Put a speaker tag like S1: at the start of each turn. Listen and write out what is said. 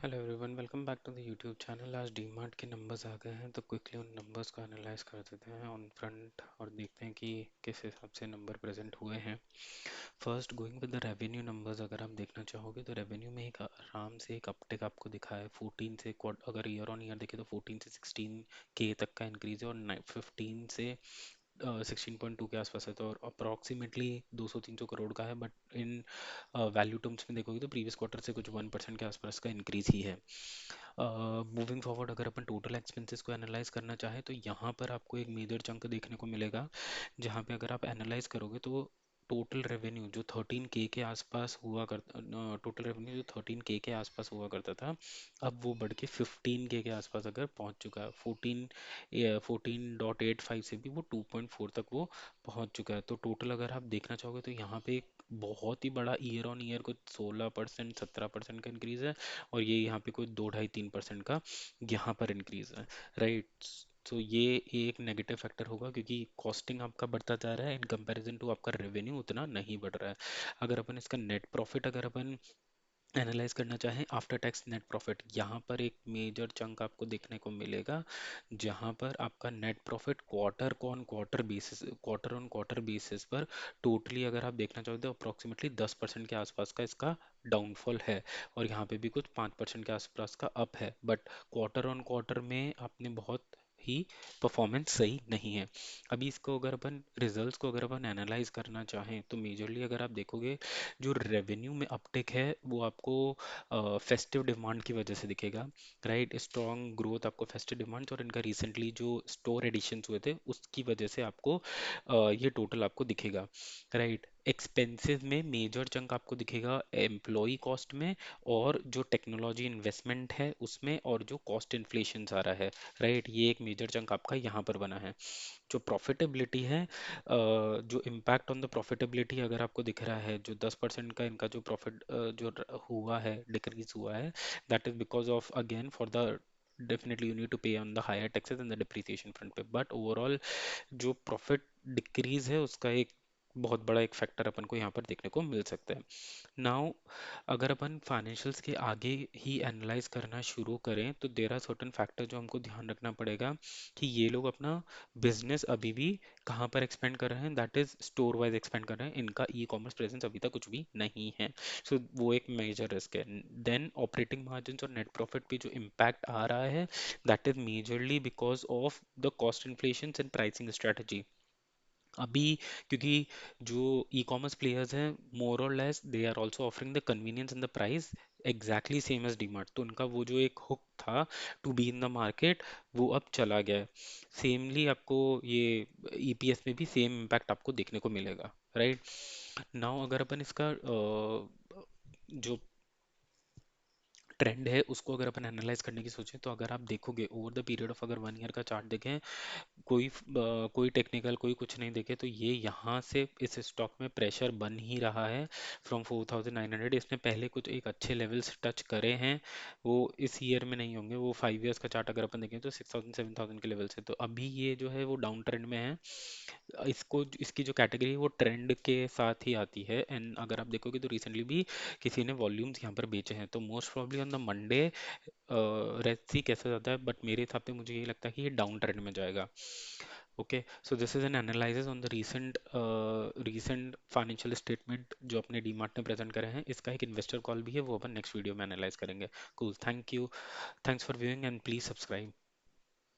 S1: Hello everyone, welcome back to the YouTube channel. आज डीमार्ट के numbers आ गए हैं तो क्विकली उन नंबर्स को एनालाइज कर देते हैं ऑन फ्रंट और देखते हैं कि किस हिसाब से नंबर प्रेजेंट हुए हैं। First going with the revenue numbers, अगर आप देखना चाहोगे तो रेवेन्यू में एक आराम से एक अपटिक आपको दिखा है 14 से अगर ईयर ऑन ईयर देखें तो 14 से 16 के तक का इंक्रीज है, और 15 से 16.2 के आसपास है, तो और अप्रॉक्सीमेटली 200-300 करोड़ का है। बट इन वैल्यू टर्म्स में देखोगे तो प्रीवियस क्वार्टर से कुछ 1% के आसपास का इंक्रीज ही है। मूविंग फॉरवर्ड, अगर अपन टोटल एक्सपेंसेस को एनालाइज करना चाहें तो यहाँ पर आपको एक मेजर चंक देखने को मिलेगा, जहाँ पे अगर आप एनालाइज करोगे तो टोटल रेवेन्यू जो 13K के आसपास हुआ करता टोटल रेवेन्यू जो 13K के आसपास हुआ करता था, अब वो बढ़ के 15K के आसपास अगर पहुंच चुका है। 14.85 से भी वो 2.4 तक वो पहुंच चुका है। तो टोटल अगर आप देखना चाहोगे तो यहाँ पे एक बहुत ही बड़ा ईयर ऑन ईयर कुछ 16% 17% का इंक्रीज है, और ये यहाँ पे कोई 2-2.5-3% का यहाँ पर इंक्रीज है, राइट। तो ये एक नेगेटिव फैक्टर होगा, क्योंकि कॉस्टिंग आपका बढ़ता जा रहा है इन कंपैरिजन टू आपका रेवेन्यू उतना नहीं बढ़ रहा है। अगर अपन इसका नेट प्रॉफिट अगर अपन एनालाइज करना चाहें, आफ्टर टैक्स नेट प्रॉफिट, यहाँ पर एक मेजर चंक आपको देखने को मिलेगा, जहाँ पर आपका net profit quarter on quarter basis पर टोटली अगर आप देखना चाहो तो अप्रोक्सीमेटली 10% के आसपास का इसका डाउनफॉल है, और यहाँ पे भी कुछ 5% के आसपास का अप है। बट क्वार्टर ऑन क्वार्टर में आपने बहुत ही परफॉर्मेंस सही नहीं है। अभी इसको अगर अपन रिजल्ट्स को अगर अपन एनालाइज करना चाहें तो मेजरली अगर आप देखोगे, जो रेवेन्यू में अपटिक है वो आपको फेस्टिव डिमांड की वजह से दिखेगा, राइट। स्ट्रॉन्ग ग्रोथ आपको फेस्टिव डिमांड और इनका रिसेंटली जो स्टोर एडिशंस हुए थे उसकी वजह से आपको ये टोटल आपको दिखेगा, राइट। एक्सपेंसेस में मेजर चंक आपको दिखेगा एम्प्लॉय कॉस्ट में, और जो टेक्नोलॉजी इन्वेस्टमेंट है उसमें, और जो कॉस्ट इन्फ्लेशन आ रहा है, राइट। ये एक मेजर चंक आपका यहाँ पर बना है। जो प्रॉफिटेबिलिटी है, जो इम्पैक्ट ऑन द प्रॉफिटेबिलिटी अगर आपको दिख रहा है, जो 10% का इनका जो प्रॉफिट हुआ है, डिक्रीज हुआ है, that is because of again for the definitely you need to pay on the higher taxes and the depreciation front पे, but overall जो प्रॉफिट डिक्रीज है उसका एक बहुत बड़ा एक फैक्टर अपन को यहाँ पर देखने को मिल सकता है। नाउ अगर अपन फाइनेंशियल्स के आगे ही एनालाइज करना शुरू करें तो देर आर सर्टन फैक्टर जो हमको ध्यान रखना पड़ेगा, कि ये लोग अपना बिजनेस अभी भी कहाँ पर एक्सपेंड कर रहे हैं, that is store wise expand कर रहे हैं। इनका ई कॉमर्स प्रेजेंस अभी तक कुछ भी नहीं है, सो वो एक मेजर रिस्क है। देन ऑपरेटिंग मार्जिन और नेट प्रॉफिट पे जो इम्पैक्ट आ रहा है, that is majorly because of the cost inflation and pricing strategy. अभी क्योंकि जो ई कॉमर्स प्लेयर्स हैं, मोर और less they are also offering the convenience and the price exactly same as DMart, तो उनका वो जो एक हुक था to be in the market, वो अब चला गया है। सेमली आपको ये ईपीएस में भी सेम इम्पैक्ट आपको देखने को मिलेगा, राइट। नाउ अगर अपन इसका जो ट्रेंड है उसको अगर अपन एनालाइज करने की सोचें, तो अगर आप देखोगे ओवर द पीरियड ऑफ अगर 1 ईयर का चार्ट देखें, कोई टेक्निकल कोई कुछ नहीं देखे तो ये यहाँ से इस स्टॉक में प्रेशर बन ही रहा है फ्रॉम 4900। इसने पहले कुछ एक अच्छे लेवल्स टच करे हैं, वो इस ईयर में नहीं होंगे। वो 5 ईयर्स का चार्ट अगर अपन देखें तो 6000 7000 के लेवल से, तो अभी ये जो है वो डाउन ट्रेंड में है। इसको इसकी जो कैटेगरी है वो ट्रेंड के साथ ही आती है, एंड अगर आप देखोगे तो रिसेंटली भी किसी ने वॉल्यूम्स यहाँ पर बेचे हैं, तो most probably on the Monday red sea कैसा जाता है, बट मेरे हिसाब से मुझे ये लगता है कि ये डाउन ट्रेंड में जाएगा। Okay, so this is an analysis on the recent financial statement जो अपने डीमार्ट ने प्रेजेंट करे हैं। इसका एक इन्वेस्टर कॉल भी है, वो अपन नेक्स्ट वीडियो में एनालाइज करेंगे। Cool, thank you, thanks for viewing and please subscribe.